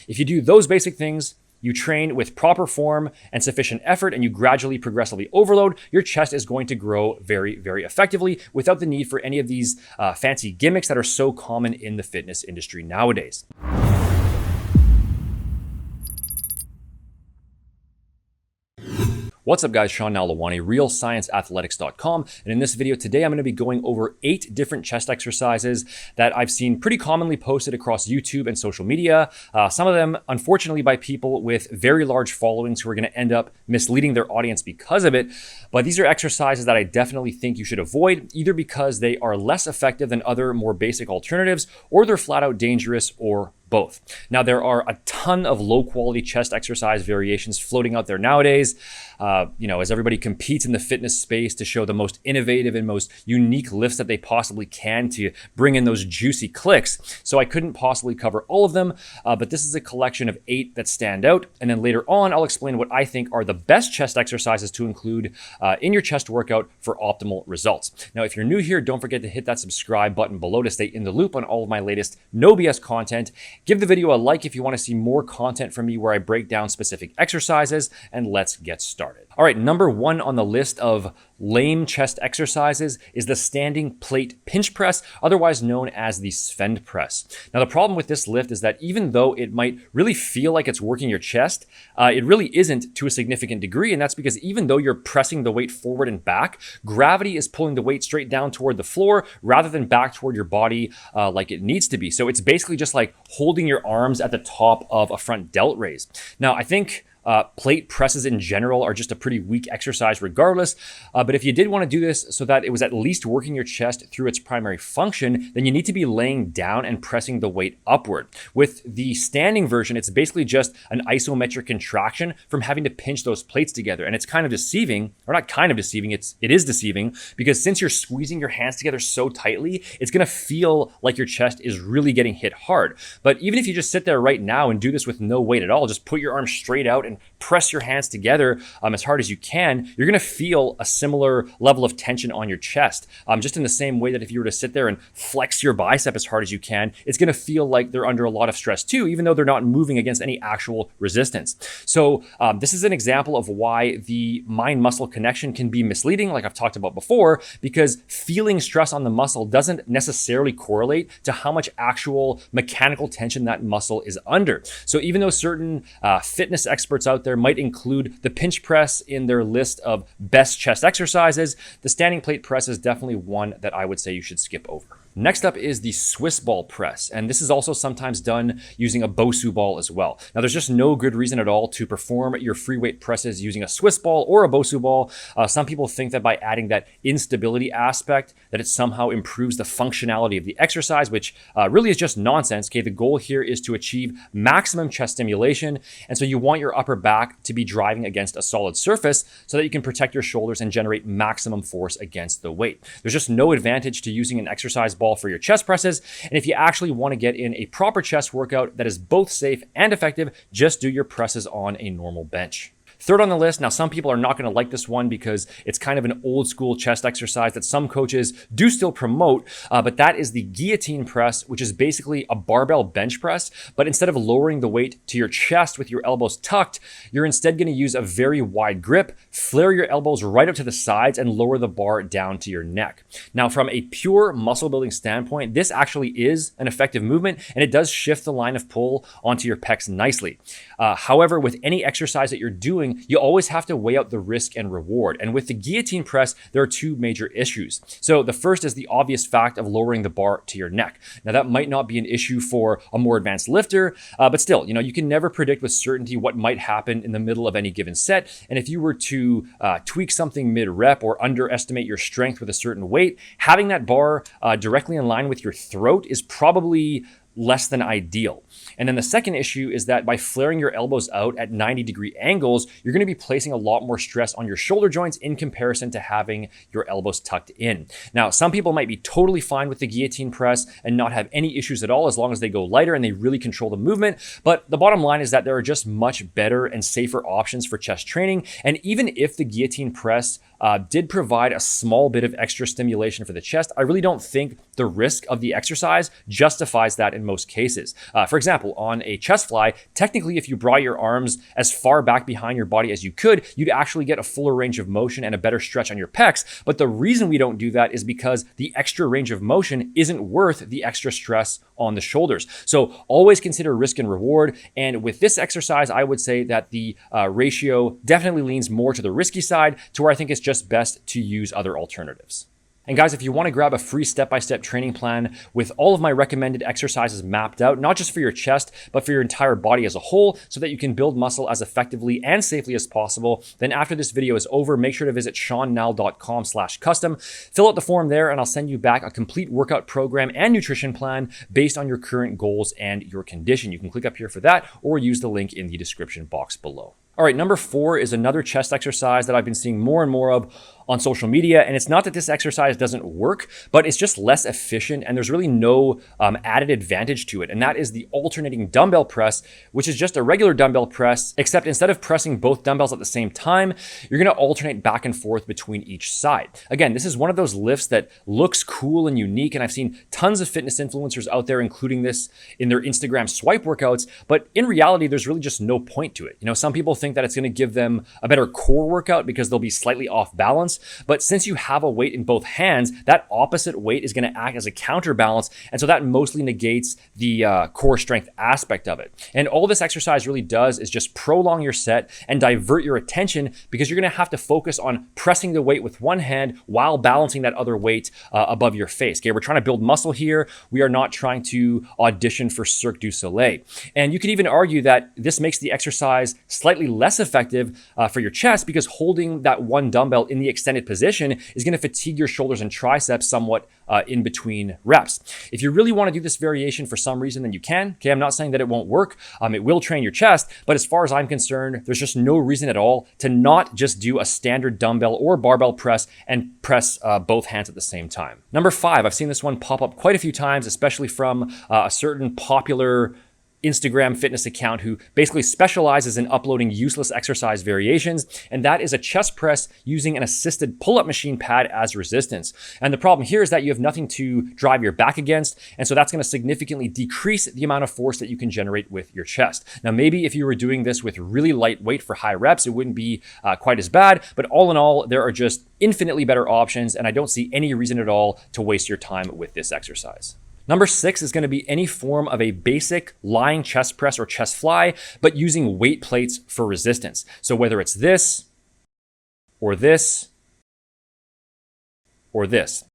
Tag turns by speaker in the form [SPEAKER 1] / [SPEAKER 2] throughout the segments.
[SPEAKER 1] If you do those basic things, you train with proper form and sufficient effort, and you gradually, progressively overload, your chest is going to grow very, very effectively without the need for any of these fancy gimmicks that are so common in the fitness industry nowadays. What's up guys, Sean Nalawani, RealScienceAthletics.com, and in this video today I'm going to be going over 8 different chest exercises that I've seen pretty commonly posted across YouTube and social media. Some of them, unfortunately, by people with very large followings who are going to end up misleading their audience because of it. But these are exercises that I definitely think you should avoid, either because they are less effective than other more basic alternatives, or they're flat out dangerous, or both. Now, there are a ton of low quality chest exercise variations floating out there nowadays. As everybody competes in the fitness space to show the most innovative and most unique lifts that they possibly can to bring in those juicy clicks. So I couldn't possibly cover all of them, but this is a collection of 8 that stand out. And then later on, I'll explain what I think are the best chest exercises to include in your chest workout for optimal results. Now, if you're new here, don't forget to hit that subscribe button below to stay in the loop on all of my latest no BS content. Give the video a like if you want to see more content from me where I break down specific exercises, and let's get started. All right, number 1 on the list of lame chest exercises is the standing plate pinch press, otherwise known as the Sven press. Now, the problem with this lift is that even though it might really feel like it's working your chest, it really isn't to a significant degree, and that's because even though you're pressing the weight forward and back, gravity is pulling the weight straight down toward the floor rather than back toward your body like it needs to be. So it's basically just like holding your arms at the top of a front delt raise. Now, I think plate presses in general are just a pretty weak exercise regardless, but if you did want to do this so that it was at least working your chest through its primary function, then you need to be laying down and pressing the weight upward. With the standing version, it's basically just an isometric contraction from having to pinch those plates together, and it's kind of deceiving, or not kind of deceiving, it is deceiving, because since you're squeezing your hands together so tightly, it's going to feel like your chest is really getting hit hard. But even if you just sit there right now and do this with no weight at all, just put your arms straight out and press your hands together as hard as you can, you're going to feel a similar level of tension on your chest. Just in the same way that if you were to sit there and flex your bicep as hard as you can, it's going to feel like they're under a lot of stress too, even though they're not moving against any actual resistance. So this is an example of why the mind-muscle connection can be misleading, like I've talked about before, because feeling stress on the muscle doesn't necessarily correlate to how much actual mechanical tension that muscle is under. So even though certain fitness experts out there might include the pinch press in their list of best chest exercises, the standing plate press is definitely one that I would say you should skip over. Next up is the Swiss ball press, and this is also sometimes done using a Bosu ball as well. Now, there's just no good reason at all to perform your free weight presses using a Swiss ball or a Bosu ball. Some people think that by adding that instability aspect, that it somehow improves the functionality of the exercise, which really is just nonsense. Okay, the goal here is to achieve maximum chest stimulation, and so you want your upper back to be driving against a solid surface so that you can protect your shoulders and generate maximum force against the weight. There's just no advantage to using an exercise ball for your chest presses, and if you actually want to get in a proper chest workout that is both safe and effective, just do your presses on a normal bench. Third on the list, now some people are not going to like this one because it's kind of an old school chest exercise that some coaches do still promote, but that is the guillotine press, which is basically a barbell bench press, but instead of lowering the weight to your chest with your elbows tucked, you're instead going to use a very wide grip, flare your elbows right up to the sides, and lower the bar down to your neck. Now, from a pure muscle building standpoint, this actually is an effective movement, and it does shift the line of pull onto your pecs nicely. However, with any exercise that you're doing, you always have to weigh out the risk and reward. And with the guillotine press, there are 2 major issues. So the first is the obvious fact of lowering the bar to your neck. Now, that might not be an issue for a more advanced lifter, but still, you can never predict with certainty what might happen in the middle of any given set. And if you were to tweak something mid-rep or underestimate your strength with a certain weight, having that bar directly in line with your throat is probably less than ideal. And then the second issue is that by flaring your elbows out at 90-degree angles, you're going to be placing a lot more stress on your shoulder joints in comparison to having your elbows tucked in. Now, some people might be totally fine with the guillotine press and not have any issues at all as long as they go lighter and they really control the movement. But the bottom line is that there are just much better and safer options for chest training. And even if the guillotine press did provide a small bit of extra stimulation for the chest, I really don't think the risk of the exercise justifies that in most cases. For example, on a chest fly, technically, if you brought your arms as far back behind your body as you could, you'd actually get a fuller range of motion and a better stretch on your pecs. But the reason we don't do that is because the extra range of motion isn't worth the extra stress on the shoulders. So always consider risk and reward. And with this exercise, I would say that the ratio definitely leans more to the risky side, to where I think it's just best to use other alternatives. And guys, if you want to grab a free step-by-step training plan with all of my recommended exercises mapped out, not just for your chest, but for your entire body as a whole, so that you can build muscle as effectively and safely as possible, then after this video is over, make sure to visit seannall.com/custom, fill out the form there, and I'll send you back a complete workout program and nutrition plan based on your current goals and your condition. You can click up here for that, or use the link in the description box below. All right, number 4 is another chest exercise that I've been seeing more and more of on social media. And it's not that this exercise doesn't work, but it's just less efficient and there's really no added advantage to it. And that is the alternating dumbbell press, which is just a regular dumbbell press, except instead of pressing both dumbbells at the same time, you're gonna alternate back and forth between each side. Again, this is one of those lifts that looks cool and unique. And I've seen tons of fitness influencers out there including this in their Instagram swipe workouts, but in reality, there's really just no point to it. You know, some people think that it's gonna give them a better core workout because they'll be slightly off balance. But since you have a weight in both hands, that opposite weight is going to act as a counterbalance. And so that mostly negates the core strength aspect of it. And all this exercise really does is just prolong your set and divert your attention, because you're going to have to focus on pressing the weight with one hand while balancing that other weight above your face. Okay, we're trying to build muscle here. We are not trying to audition for Cirque du Soleil. And you could even argue that this makes the exercise slightly less effective for your chest, because holding that one dumbbell in the extended position is going to fatigue your shoulders and triceps somewhat in between reps. If you really want to do this variation for some reason, then you can. Okay, I'm not saying that it won't work. It will train your chest, but as far as I'm concerned, there's just no reason at all to not just do a standard dumbbell or barbell press and press both hands at the same time. Number 5, I've seen this one pop up quite a few times, especially from a certain popular Instagram fitness account who basically specializes in uploading useless exercise variations, and that is a chest press using an assisted pull-up machine pad as resistance. And the problem here is that you have nothing to drive your back against, and so that's going to significantly decrease the amount of force that you can generate with your chest. Now, maybe if you were doing this with really light weight for high reps, it wouldn't be quite as bad, but all in all, there are just infinitely better options, and I don't see any reason at all to waste your time with this exercise. Number 6 is going to be any form of a basic lying chest press or chest fly, but using weight plates for resistance. So whether it's this, or this, or this.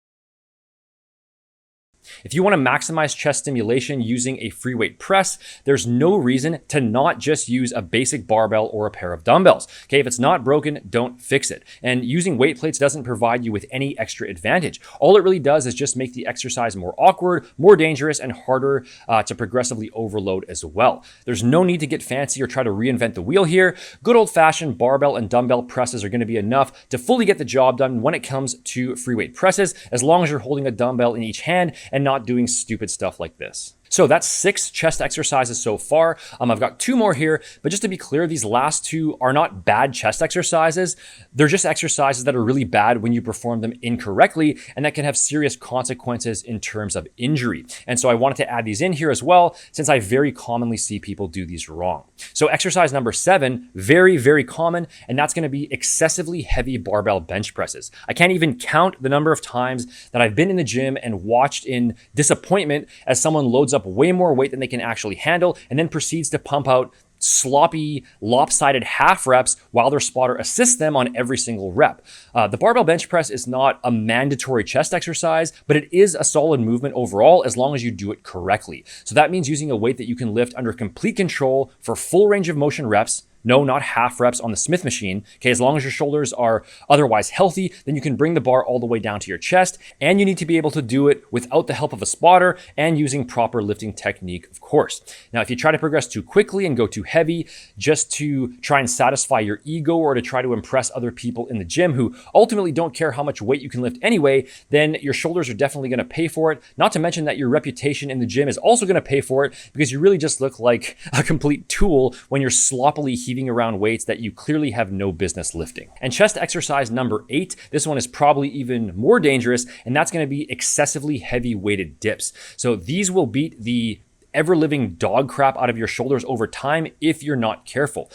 [SPEAKER 1] If you want to maximize chest stimulation using a free weight press, there's no reason to not just use a basic barbell or a pair of dumbbells. Okay, if it's not broken, don't fix it. And using weight plates doesn't provide you with any extra advantage. All it really does is just make the exercise more awkward, more dangerous, and harder to progressively overload as well. There's no need to get fancy or try to reinvent the wheel here. Good old-fashioned barbell and dumbbell presses are going to be enough to fully get the job done when it comes to free weight presses, as long as you're holding a dumbbell in each hand and not doing stupid stuff like this. So that's 6 chest exercises so far. I've got 2 more here, but just to be clear, these last 2 are not bad chest exercises. They're just exercises that are really bad when you perform them incorrectly, and that can have serious consequences in terms of injury. And so I wanted to add these in here as well, since I very commonly see people do these wrong. So exercise number 7, very, very common, and that's going to be excessively heavy barbell bench presses. I can't even count the number of times that I've been in the gym and watched in disappointment as someone loads up way more weight than they can actually handle and then proceeds to pump out sloppy, lopsided half reps while their spotter assists them on every single rep. The barbell bench press is not a mandatory chest exercise, but it is a solid movement overall as long as you do it correctly. So that means using a weight that you can lift under complete control for full range of motion reps. No, not half reps on the Smith machine. Okay, as long as your shoulders are otherwise healthy, then you can bring the bar all the way down to your chest, and you need to be able to do it without the help of a spotter and using proper lifting technique, of course. Now, if you try to progress too quickly and go too heavy just to try and satisfy your ego or to try to impress other people in the gym who ultimately don't care how much weight you can lift anyway, then your shoulders are definitely going to pay for it. Not to mention that your reputation in the gym is also going to pay for it, because you really just look like a complete tool when you're sloppily heaving heaving around weights that you clearly have no business lifting. And chest exercise number 8, this one is probably even more dangerous, and that's going to be excessively heavy weighted dips. So these will beat the ever-living dog crap out of your shoulders over time if you're not careful.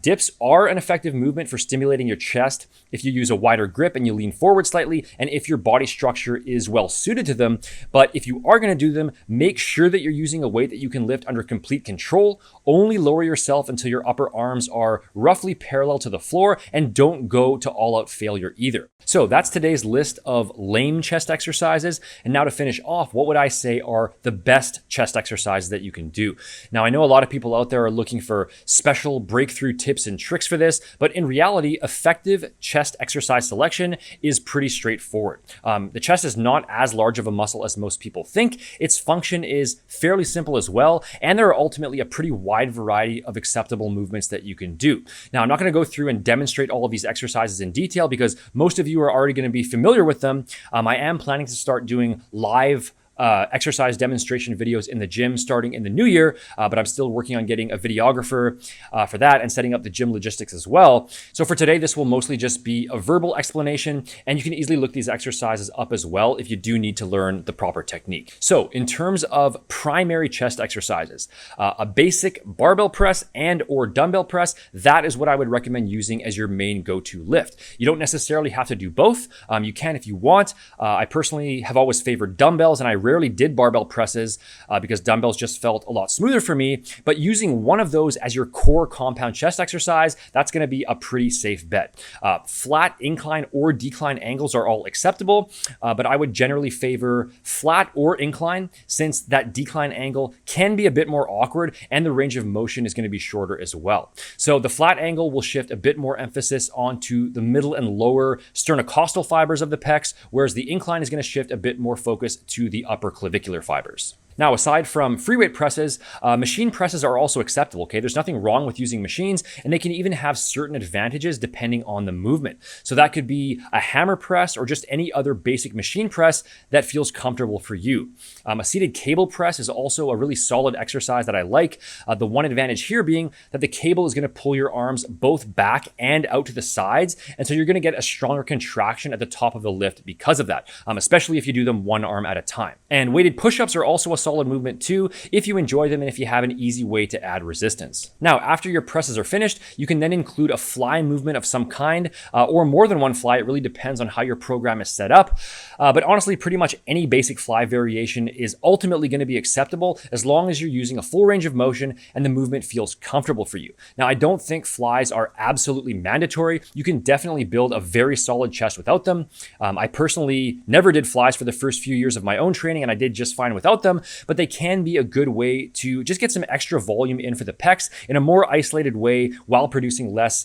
[SPEAKER 1] Dips are an effective movement for stimulating your chest if you use a wider grip and you lean forward slightly, and if your body structure is well suited to them. But if you are going to do them, make sure that you're using a weight that you can lift under complete control. Only lower yourself until your upper arms are roughly parallel to the floor, and don't go to all-out failure either. So that's today's list of lame chest exercises. And now to finish off, what would I say are the best chest exercises that you can do? Now, I know a lot of people out there are looking for special breakthrough tips and tricks for this, but in reality, effective chest exercise selection is pretty straightforward. The chest is not as large of a muscle as most people think. Its function is fairly simple as well, and there are ultimately a pretty wide variety of acceptable movements that you can do. Now, I'm not going to go through and demonstrate all of these exercises in detail because most of you are already going to be familiar with them. I am planning to start doing live exercise demonstration videos in the gym starting in the new year, but I'm still working on getting a videographer for that and setting up the gym logistics as well. So for today, this will mostly just be a verbal explanation, and you can easily look these exercises up as well if you do need to learn the proper technique. So in terms of primary chest exercises, a basic barbell press and or dumbbell press, that is what I would recommend using as your main go-to lift. You don't necessarily have to do both. You can if you want. I personally have always favored dumbbells, and I rarely did barbell presses because dumbbells just felt a lot smoother for me. But using one of those as your core compound chest exercise, that's going to be a pretty safe bet. Flat incline or decline angles are all acceptable, but I would generally favor flat or incline, since that decline angle can be a bit more awkward and the range of motion is going to be shorter as well. So the flat angle will shift a bit more emphasis onto the middle and lower sternocostal fibers of the pecs, whereas the incline is going to shift a bit more focus to the upper clavicular fibers. Now, aside from free weight presses, machine presses are also acceptable, okay? There's nothing wrong with using machines, and they can even have certain advantages depending on the movement. So that could be a hammer press or just any other basic machine press that feels comfortable for you. A seated cable press is also a really solid exercise that I like. The one advantage here being that the cable is going to pull your arms both back and out to the sides, and so you're going to get a stronger contraction at the top of the lift because of that, especially if you do them one arm at a time. And weighted push-ups are also a solid movement too, if you enjoy them and if you have an easy way to add resistance. Now, after your presses are finished, you can then include a fly movement of some kind, or more than one fly. It really depends on how your program is set up. But honestly, pretty much any basic fly variation is ultimately going to be acceptable as long as you're using a full range of motion and the movement feels comfortable for you. Now, I don't think flies are absolutely mandatory. You can definitely build a very solid chest without them. I personally never did flies for the first few years of my own training, and I did just fine without them, but they can be a good way to just get some extra volume in for the pecs in a more isolated way while producing less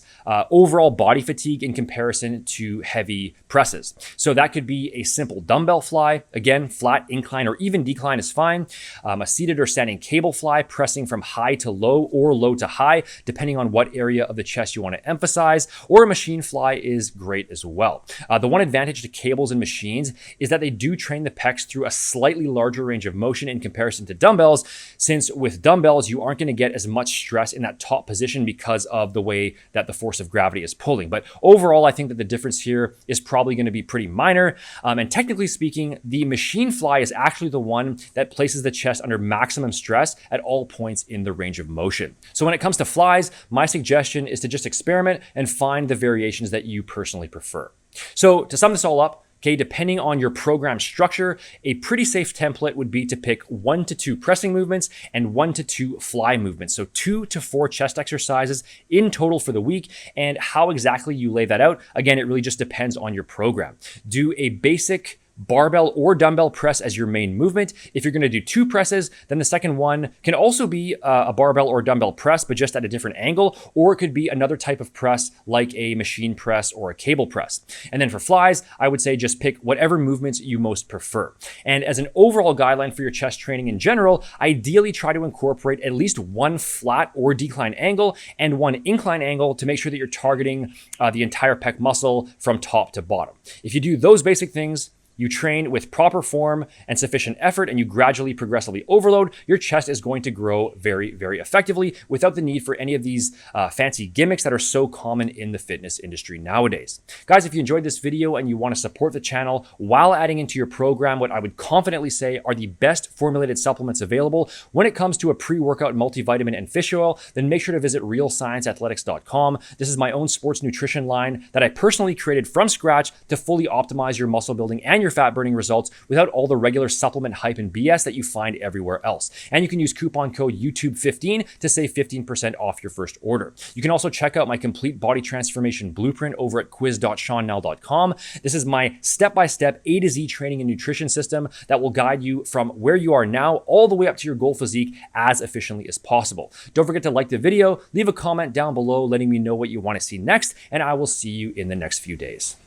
[SPEAKER 1] overall body fatigue in comparison to heavy presses. So that could be a simple dumbbell fly. Again, flat, incline, or even decline is fine. A seated or standing cable fly, pressing from high to low or low to high, depending on what area of the chest you want to emphasize, or a machine fly is great as well. The one advantage to cables and machines is that they do train the pecs through a slightly larger range of motion in comparison to dumbbells, since with dumbbells, you aren't going to get as much stress in that top position because of the way that the force of gravity is pulling. But overall, I think that the difference here is probably going to be pretty minor. And technically speaking, the machine fly is actually the one that places the chest under maximum stress at all points in the range of motion. So when it comes to flies, my suggestion is to just experiment and find the variations that you personally prefer. So to sum this all up, okay, depending on your program structure, a pretty safe template would be to pick 1 to 2 pressing movements and 1 to 2 fly movements. So 2 to 4 chest exercises in total for the week. And how exactly you lay that out, again, it really just depends on your program. Do a basic barbell or dumbbell press as your main movement. If you're going to do 2 presses, then the second one can also be a barbell or dumbbell press, but just at a different angle, or it could be another type of press like a machine press or a cable press. And then for flies, I would say just pick whatever movements you most prefer. And as an overall guideline for your chest training in general, ideally try to incorporate at least 1 flat or decline angle and 1 incline angle to make sure that you're targeting the entire pec muscle from top to bottom. If you do those basic things, you train with proper form and sufficient effort, and you gradually, progressively overload, your chest is going to grow very, very effectively without the need for any of these fancy gimmicks that are so common in the fitness industry nowadays. Guys, if you enjoyed this video and you want to support the channel while adding into your program what I would confidently say are the best formulated supplements available when it comes to a pre-workout multivitamin and fish oil, then make sure to visit realscienceathletics.com. This is my own sports nutrition line that I personally created from scratch to fully optimize your muscle building and your fat burning results without all the regular supplement hype and BS that you find everywhere else. And you can use coupon code YouTube15 to save 15% off your first order. You can also check out my complete body transformation blueprint over at quiz.seannell.com. This is my step-by-step A to Z training and nutrition system that will guide you from where you are now all the way up to your goal physique as efficiently as possible. Don't forget to like the video, leave a comment down below letting me know what you want to see next, and I will see you in the next few days.